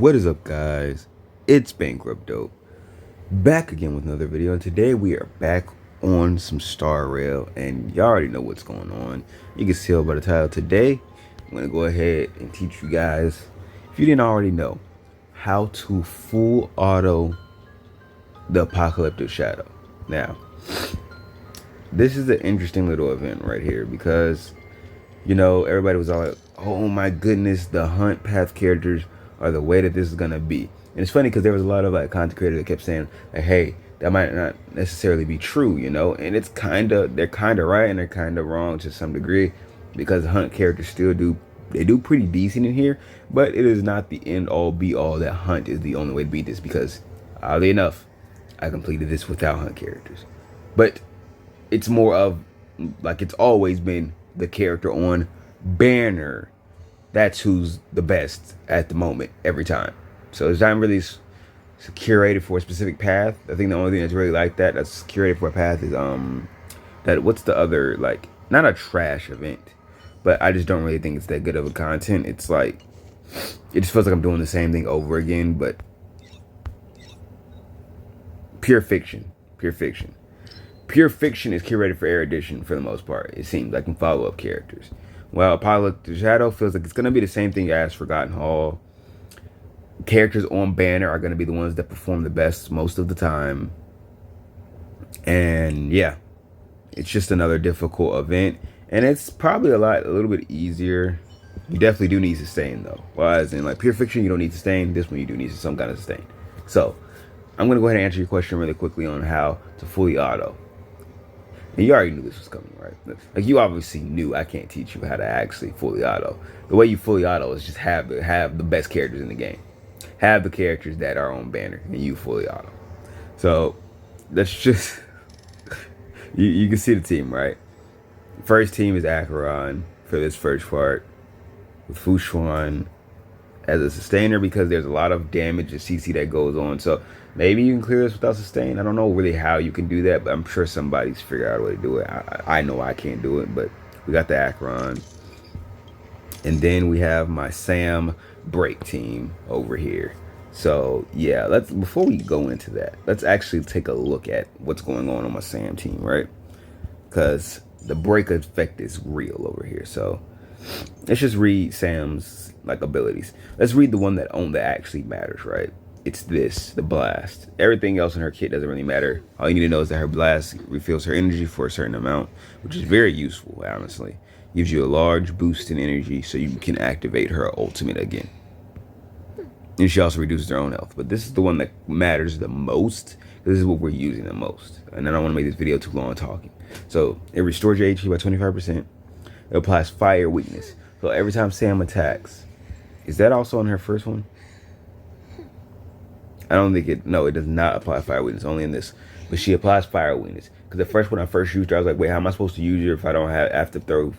What is up, guys? It's Bankrupt Dope, back again with another video, and today we are back on some Star Rail, and y'all already know what's going on. You can tell by the title. Today I'm gonna go ahead and teach you guys, if you didn't already know, how to full auto the Apocalyptic Shadow. Now, this is an interesting little event right here because, you know, everybody was all like, oh my goodness, the hunt path characters are the way that this is gonna be. And it's funny because there was a lot of like content creators that kept saying like, hey, that might not necessarily be true, you know. And it's they're kind of right and they're kind of wrong to some degree, because the hunt characters still do pretty decent in here, but it is not the end all be all that hunt is the only way to beat this, because oddly enough, I completed this without hunt characters. But it's more of like, it's always been the character on banner. That's who's the best at the moment every time. So it's not really curated for a specific path. I think the only thing that's really like that's curated for a path is that, what's the other, like, not a trash event, but I just don't really think it's that good of a content. It's like, it just feels like I'm doing the same thing over again. But pure fiction is curated for erudition for the most part, it seems like, in follow-up characters. Well, Apocalyptic Shadow feels like it's going to be the same thing as Forgotten Hall. Characters on banner are going to be the ones that perform the best most of the time. And yeah, it's just another difficult event. And it's probably a little bit easier. You definitely do need sustain though. Well, as in like pure fiction, you don't need sustain. This one you do need some kind of sustain. So I'm going to go ahead and answer your question really quickly on how to fully auto. And you already knew this was coming, right? Like, you obviously knew I can't teach you how to actually fully auto. The way you fully auto is just have the best characters in the game. Have the characters that are on banner, and you fully auto. So that's just you can see the team, right? First team is Acheron for this first part, with Fushuan as a sustainer, because there's a lot of damage and CC that goes on. So maybe you can clear this without sustain. I don't know really how you can do that, but I'm sure somebody's figured out a way to do it. I know I can't do it, but we got the Acheron. And then we have my Sam break team over here. So yeah, before we go into that, let's actually take a look at what's going on my Sam team, right? Because the break effect is real over here. So let's just read Sam's like abilities. Let's read the one that actually matters, right? It's the blast. Everything else in her kit doesn't really matter. All you need to know is that her blast refills her energy for a certain amount, which is very useful, honestly. Gives you a large boost in energy so you can activate her ultimate again. And she also reduces her own health. But this is the one that matters the most. This is what we're using the most. And I don't want to make this video too long talking. So it restores your HP by 25%. It applies fire weakness. So every time Sam attacks, is that also on her first one? I don't think it does not apply fire weakness, only in this. But she applies fire weakness. Because the first one I first used her, I was like, wait, how am I supposed to use her if I don't have to throw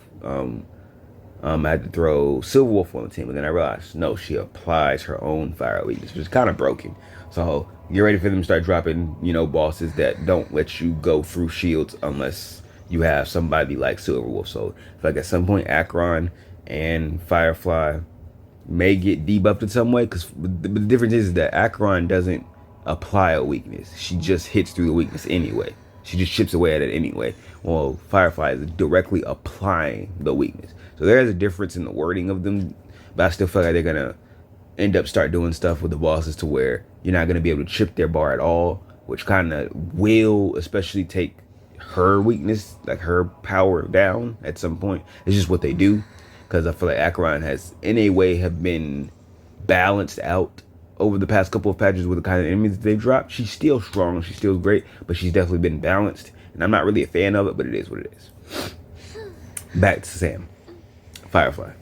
I had to throw Silver Wolf on the team? But then I realized, no, she applies her own fire weakness, which is kind of broken. So get ready for them to start dropping, you know, bosses that don't let you go through shields unless you have somebody like Silver Wolf. So if like at some point Acheron and Firefly may get debuffed in some way, because the difference is that Acheron doesn't apply a weakness. She just hits through the weakness anyway. She just chips away at it anyway. Well, Firefly is directly applying the weakness. So there is a difference in the wording of them, but I still feel like they're going to end up start doing stuff with the bosses to where you're not going to be able to chip their bar at all, which kind of will especially take her weakness, like her power, down at some point. It's just what they do, because I feel like Acheron has in a way have been balanced out over the past couple of patches with the kind of enemies that they've dropped. She's still strong, she's still great, but she's definitely been balanced, and I'm not really a fan of it, but it is what it is. Back to Sam. Firefly.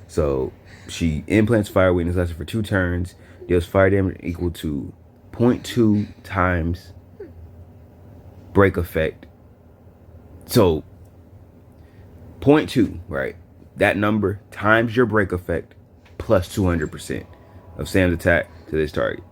So she implants fire weakness, lasting for 2 turns, deals fire damage equal to 0.2 times break effect. So 0.2, right? That number times your break effect plus 200% of Sam's attack to this target.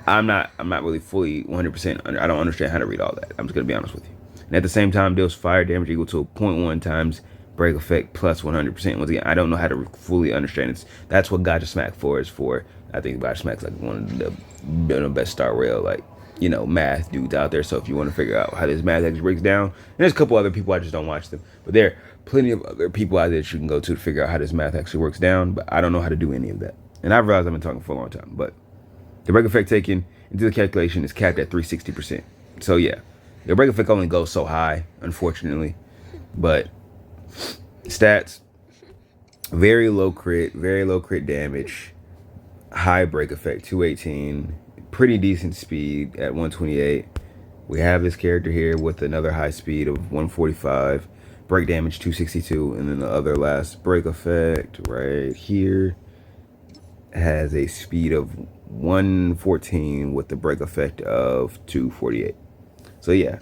I'm not really fully 100%. I don't understand how to read all that. I'm just gonna be honest with you. And at the same time, deals fire damage equal to 0.1 times break effect plus 100%. Once again, I don't know how to fully understand it. That's what Gotcha Smack 4 is for. I think Smack's like one of the best Star Rail, like, math dudes out there. So if you want to figure out how this math actually breaks down, and there's a couple other people, I just don't watch them, but there are plenty of other people out there that you can go to figure out how this math actually works down. But I don't know how to do any of that, and I've realized I've been talking for a long time. But the break effect taken into the calculation is capped at 360%. So yeah, the break effect only goes so high, unfortunately. But stats: very low crit damage, high break effect 218, pretty decent speed at 128. We have this character here with another high speed of 145, break damage 262, and then the other last break effect right here has a speed of 114 with the break effect of 248. So yeah,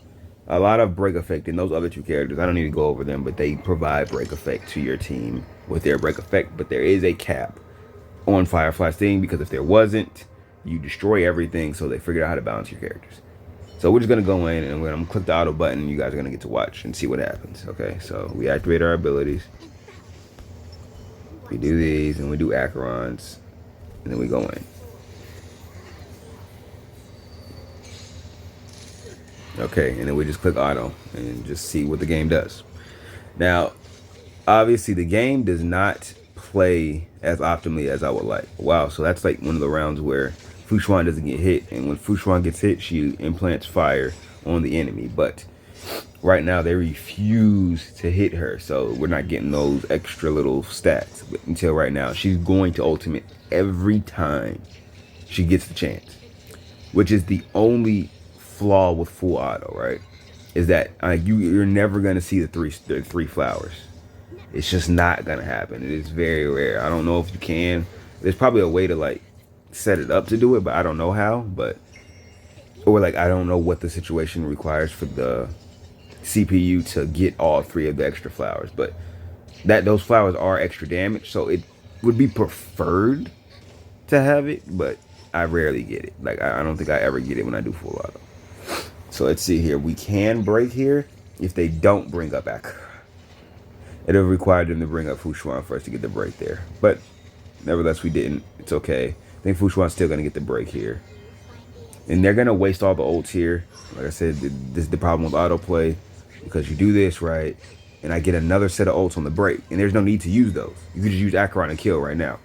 a lot of break effect in those other two characters. I don't need to go over them, but they provide break effect to your team with their break effect. But there is a cap on Firefly's thing, because if there wasn't, you destroy everything. So they figured out how to balance your characters. So we're just gonna go in and we're gonna click the auto button. You guys are gonna get to watch and see what happens. Okay, so we activate our abilities. We do these and we do Acherons, and then we go in. Okay, and then we just click auto and just see what the game does. Now, obviously the game does not play as optimally as I would like. Wow, so that's like one of the rounds where Fushuan doesn't get hit, and when Fushuan gets hit, she implants fire on the enemy. But right now they refuse to hit her, so we're not getting those extra little stats until right now. She's going to ultimate every time she gets the chance, which is the only flaw with full auto, right? Is that you're never gonna see the three flowers. It's just not gonna happen. It is very rare. I don't know if you can. There's probably a way to like set it up to do it, but I don't know how. Or like I don't know what the situation requires for the CPU to get all three of the extra flowers. But those flowers are extra damage, so it would be preferred to have it, but I rarely get it. Like I don't think I ever get it when I do full auto. So let's see here. We can break here if they don't bring up Ak. It'll require them to bring up Fushuan for us to get the break there. But nevertheless, we didn't. It's okay. I think Fushuan's still going to get the break here. And they're going to waste all the ults here. Like I said, this is the problem with autoplay. Because you do this, right? And I get another set of ults on the break. And there's no need to use those. You can just use Acheron and kill right now.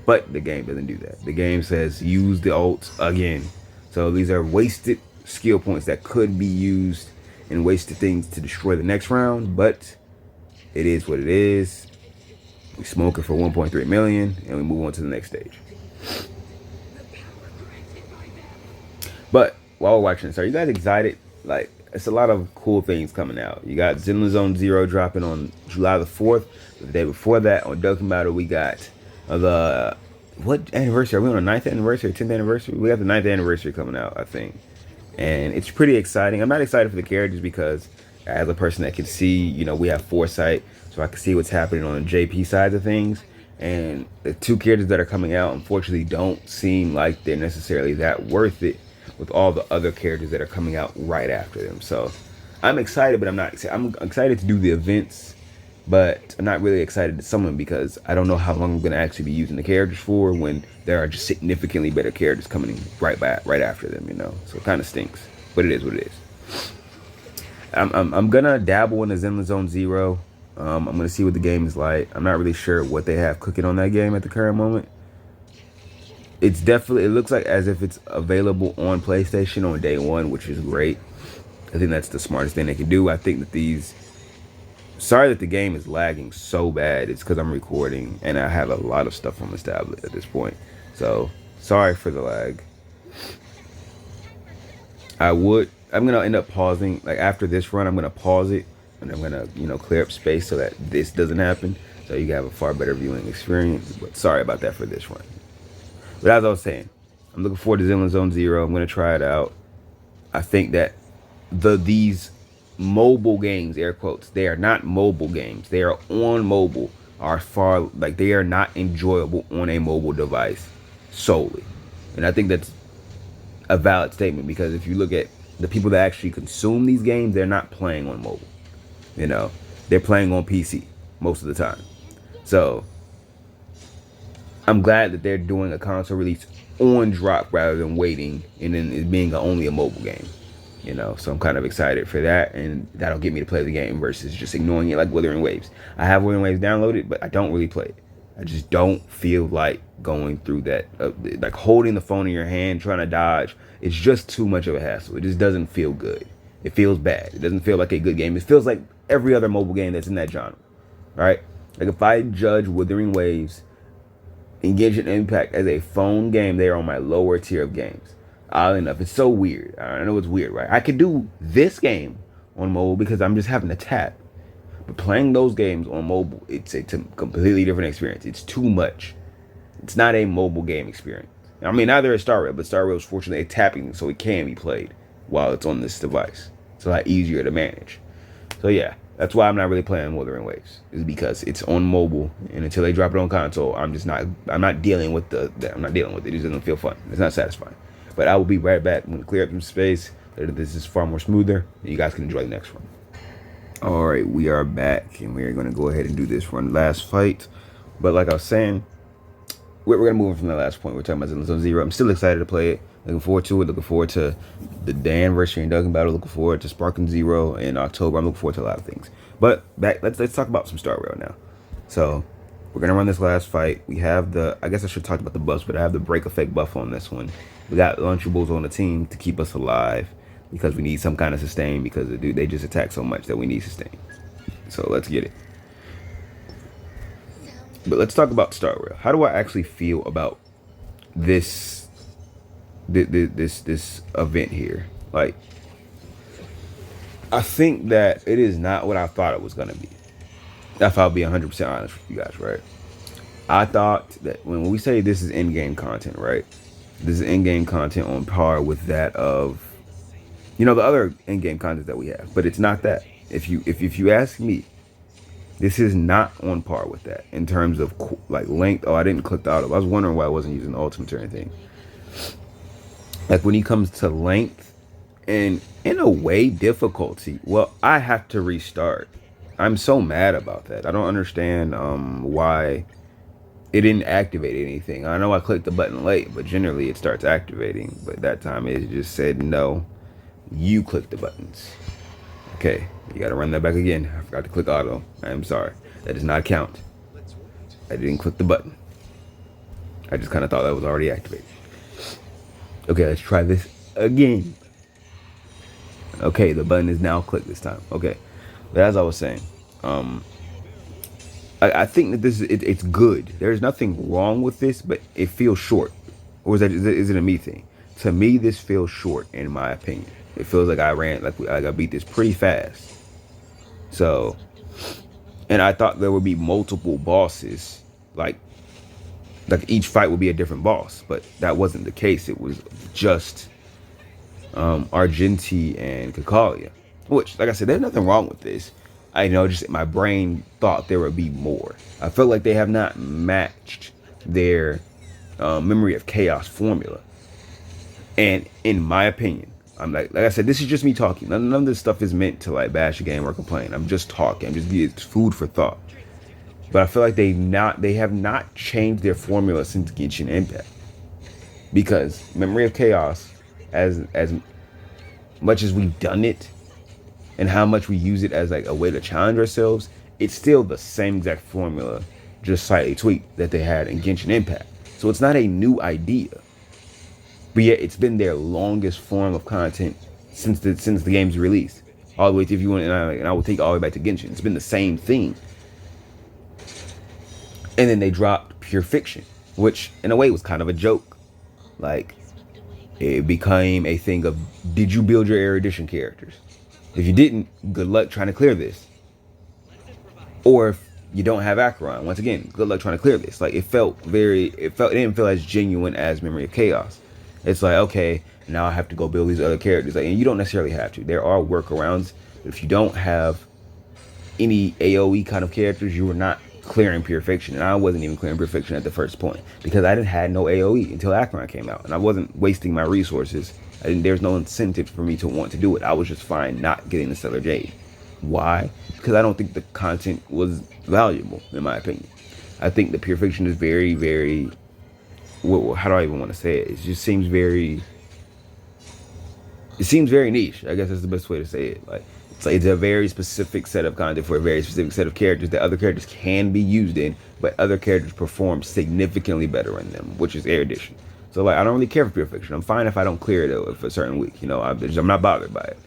But the game doesn't do that. The game says use the ults again. So these are wasted skill points that could be used and wasted things to destroy the next round, but it is what it is. We smoke it for 1.3 million and we move on to the next stage. But while we're watching this, are you guys excited? Like, it's a lot of cool things coming out. You got Zenless Zone Zero dropping on July the 4th. The day before that, on Dokkan Battle, we got what anniversary? Are we on the 9th anniversary or 10th anniversary? We got the 9th anniversary coming out, I think. And it's pretty exciting. I'm not excited for the characters because as a person that can see, we have foresight, so I can see what's happening on the JP side of things. And the two characters that are coming out, unfortunately, don't seem like they're necessarily that worth it with all the other characters that are coming out right after them. So I'm excited, but I'm not excited. I'm excited to do the events, but I'm not really excited to summon because I don't know how long I'm going to actually be using the characters for when there are just significantly better characters coming in right after them, So it kind of stinks, but it is what it is. I'm going to dabble in the Zenless Zone Zero. I'm going to see what the game is like. I'm not really sure what they have cooking on that game at the current moment. It looks like as if it's available on PlayStation on day one, which is great. I think that's the smartest thing they can do. I think that sorry that the game is lagging so bad. It's because I'm recording and I have a lot of stuff on this tablet at this point. So sorry for the lag. I'm going to end up pausing. Like after this run, I'm going to pause it and I'm going to, clear up space so that this doesn't happen. So you can have a far better viewing experience. But sorry about that for this run. But as I was saying, I'm looking forward to Zenless Zone Zero. I'm going to try it out. I think that these mobile games, air quotes, they are not mobile games. They are on mobile, they are not enjoyable on a mobile device solely. And I think that's a valid statement because if you look at the people that actually consume these games, they're not playing on mobile. They're playing on PC most of the time. So I'm glad that they're doing a console release on drop rather than waiting and then it being only a mobile game. You know, so I'm kind of excited for that, and that'll get me to play the game versus just ignoring it like Wuthering Waves. I have Wuthering Waves downloaded, but I don't really play it. I just don't feel like going through that, like holding the phone in your hand, trying to dodge. It's just too much of a hassle. It just doesn't feel good. It feels bad. It doesn't feel like a good game. It feels like every other mobile game that's in that genre, right? Like if I judge Wuthering Waves and Genshin Impact as a phone game, they are on my lower tier of games. Oddly enough, it's so weird. I know it's weird, right? I could do this game on mobile because I'm just having to tap. But playing those games on mobile, it's a completely different experience. It's too much. It's not a mobile game experience. I mean, neither is Star Rail, but Star Rail is fortunately tapping, so it can be played while it's on this device. It's a lot easier to manage. So yeah, that's why I'm not really playing Wuthering Waves. Is because it's on mobile, and until they drop it on console, I'm not dealing with I'm not dealing with it. It just doesn't feel fun. It's not satisfying. But I will be right back when we clear up some space. This is far more smoother, and you guys can enjoy the next one. All right, we are back, and we're going to go ahead and do this one last fight. But like I was saying, we're going to move on from the last point. We're talking about Zone Zero. I'm still excited to play it. Looking forward to it. Looking forward to the anniversary and Duncan battle. Looking forward to Sparking Zero in October. I'm looking forward to a lot of things. But back, let's talk about some Star Rail now. So we're gonna run this last fight. We have I guess I should talk about the buffs, but I have the break effect buff on this one. We got Lunchables on the team to keep us alive because we need some kind of sustain because they just attack so much that we need sustain. So let's get it. But let's talk about Star Rail. How do I actually feel about this event here? Like, I think that it is not what I thought it was gonna be. If I'll be 100% honest with you guys, right? I thought that when we say this is in-game content, right? This is in-game content on par with that of, the other in-game content that we have, but it's not that. If you ask me, this is not on par with that in terms of like length. Oh, I didn't click the auto. I was wondering why I wasn't using the ultimate or anything. Like when it comes to length and in a way difficulty, well, I have to restart. I'm so mad about that. I don't understand why it didn't activate anything. I know I clicked the button late, but generally it starts activating. But that time it just said, no, you click the buttons. Okay, you gotta run that back again. I forgot to click auto. I'm sorry. That does not count. I didn't click the button. I just kind of thought that was already activated. Okay, let's try this again. Okay, the button is now clicked this time. Okay, but as I was saying, I think that it's good. There's nothing wrong with this, but it feels short. Or is it a me thing? To me, this feels short, in my opinion. It feels like I beat this pretty fast. So, and I thought there would be multiple bosses, like each fight would be a different boss, but that wasn't the case. It was just Argenti and Kakalia, which, like I said, there's nothing wrong with this. I know, just my brain thought there would be more. I feel like they have not matched their Memory of Chaos formula. And in my opinion, I'm like I said, this is just me talking. None of this stuff is meant to like bash a game or complain. I'm just talking. I'm just giving food for thought. But I feel like they have not changed their formula since Genshin Impact. Because Memory of Chaos, as much as we've done it, and how much we use it as like a way to challenge ourselves, it's still the same exact formula, just slightly tweaked, that they had in Genshin Impact. So it's not a new idea, but yet it's been their longest form of content since the game's released, all the way to, if you want, and I will take it all the way back to Genshin. It's been the same thing. And then they dropped Pure Fiction, which in a way was kind of a joke. Like, it became a thing of, did you build your erudition characters? If you didn't, good luck trying to clear this. Or if you don't have Acheron, once again, good luck trying to clear this. Like, it didn't feel as genuine as Memory of Chaos. It's like, okay, now I have to go build these other characters. Like, and you don't necessarily have to. There are workarounds. But if you don't have any AoE kind of characters, you are not clearing Pure Fiction. And I wasn't even clearing Pure Fiction at the first point, because I had no AoE until Acheron came out, and I wasn't wasting my resources. There's no incentive for me to want to do it. I was just fine not getting the Stellar Jade. Why? Because I don't think the content was valuable, in my opinion. I think the pure fiction is very, very. How do I even want to say it? It just seems very. It seems very niche. I guess that's the best way to say it. Like it's a very specific set of content for a very specific set of characters that other characters can be used in, but other characters perform significantly better in them, which is erudition. So like I don't really care for pure fiction. I'm fine if I don't clear it for a certain week. You know, I'm not bothered by it.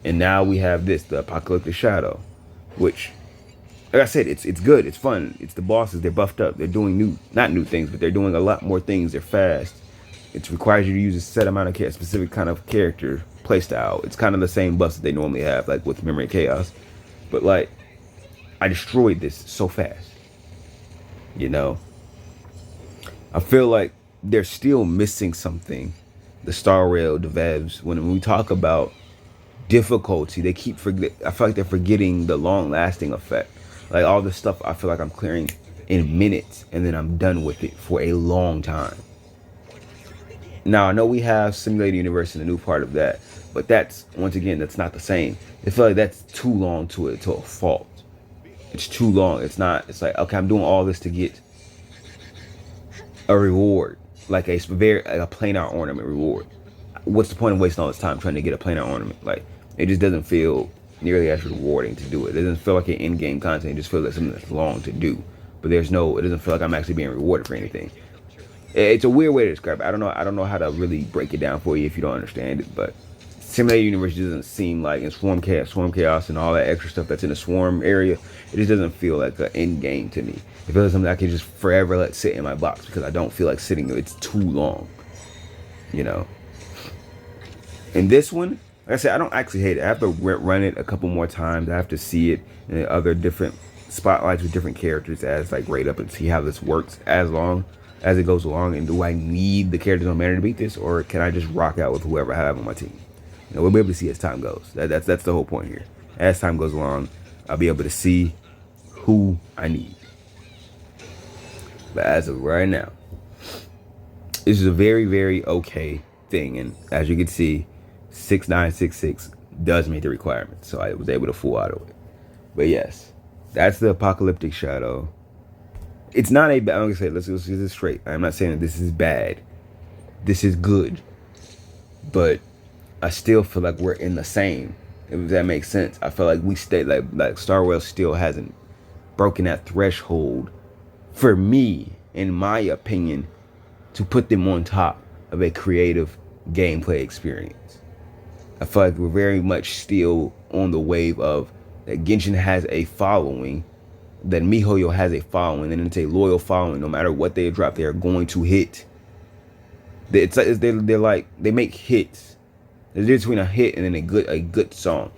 And now we have this, the Apocalyptic Shadow, which, like I said, it's good, it's fun. It's the bosses, they're buffed up, they're doing not new things, but they're doing a lot more things. They're fast. It requires you to use a set amount of specific kind of character playstyle. It's kind of the same buffs that they normally have, like with Memory of Chaos. But like, I destroyed this so fast. You know, I feel like they're still missing something. The Star Rail devs, when we talk about difficulty, they keep I feel like they're forgetting the long-lasting effect. Like all this stuff, I feel like I'm clearing in minutes, and then I'm done with it for a long time. Now I know we have Simulated Universe in a new part of that, but that's once again that's not the same. I feel like that's too long to a fault. It's too long. It's not. It's like, okay, I'm doing all this to get a reward, like a planar ornament reward. What's the point of wasting all this time trying to get a planar ornament? Like, it just doesn't feel nearly as rewarding to do it. It doesn't feel like an in-game content. It just feels like something that's long to do. But it doesn't feel like I'm actually being rewarded for anything. It's a weird way to describe it. I don't know how to really break it down for you if you don't understand it. But Simulated Universe doesn't seem like, in Swarm Chaos, and all that extra stuff that's in the Swarm area, it just doesn't feel like an end game to me. It feels like something I can just forever let sit in my box because I don't feel like sitting. It's too long, you know. And this one, like I said, I don't actually hate it. I have to run it a couple more times. I have to see it in other different spotlights with different characters as like rate up and see how this works as long as it goes along. And do I need the characters on Manor to beat this, or can I just rock out with whoever I have on my team? You know, we'll be able to see as time goes. That's the whole point here. As time goes along, I'll be able to see who I need. But as of right now, this is a very, very okay thing. And as you can see, 6966 does meet the requirements, so I was able to full auto it. But yes, that's the Apocalyptic Shadow. It's not a bad. I'm gonna say, let's get this straight. I'm not saying that this is bad. This is good, but I still feel like we're in the same. If that makes sense, I feel like we stay like Star Wars still hasn't broken that threshold for me, in my opinion, to put them on top of a creative gameplay experience. I feel like we're very much still on the wave of that Genshin has a following, that MiHoYo has a following, and it's a loyal following. No matter what they drop, they are going to hit. They're like, they make hits. There's a difference between a hit and then a good song.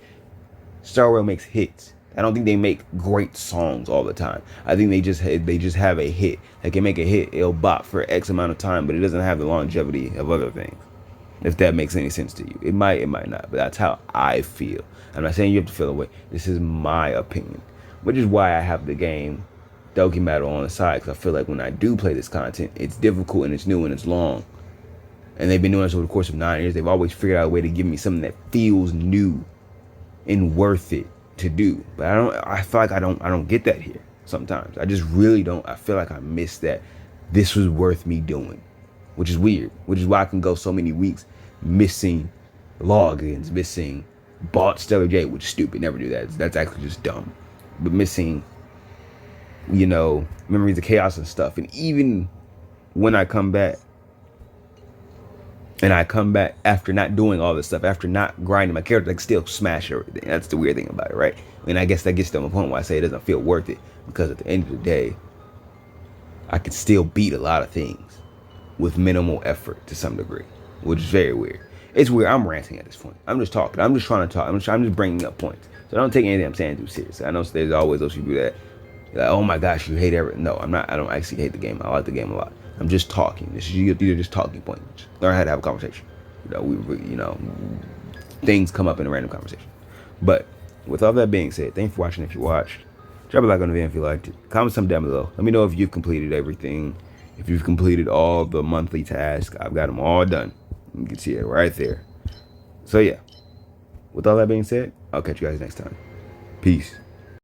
Star Wars makes hits. I don't think they make great songs all the time. I think they just have a hit. They can make a hit, it'll bop for X amount of time, but it doesn't have the longevity of other things. If that makes any sense to you. It might not, but that's how I feel. I'm not saying you have to feel away. This is my opinion, which is why I have the game Doki Battle on the side, because I feel like when I do play this content, it's difficult and it's new and it's long. And they've been doing this over the course of 9 years. They've always figured out a way to give me something that feels new and worth it to do. But I feel like I don't get that here sometimes. I just really don't. I feel like I miss that. This was worth me doing, which is weird, which is why I can go so many weeks missing logins, missing bought Stellar Jade, which is stupid. Never do that. That's actually just dumb. But missing, you know, Memories of Chaos and stuff. And even when I come back, and I come back after not doing all this stuff, after not grinding my character, I can still smash everything. That's the weird thing about it, right? And I guess that gets to my point why I say it doesn't feel worth it, because at the end of the day, I can still beat a lot of things with minimal effort to some degree, which is very weird. It's weird. I'm ranting at this point. I'm just talking. I'm just trying to talk. I'm just bringing up points. So don't take anything I'm saying too seriously. I know there's always those people that, like, oh my gosh, you hate everything. No, I'm not. I don't actually hate the game. I like the game a lot. I'm just talking. These are just talking points. Learn how to have a conversation. You know, things come up in a random conversation. But with all that being said, thanks for watching. If you watched, drop a like on the video if you liked it. Comment something down below. Let me know if you've completed everything. If you've completed all the monthly tasks, I've got them all done. You can see it right there. So yeah, with all that being said, I'll catch you guys next time. Peace.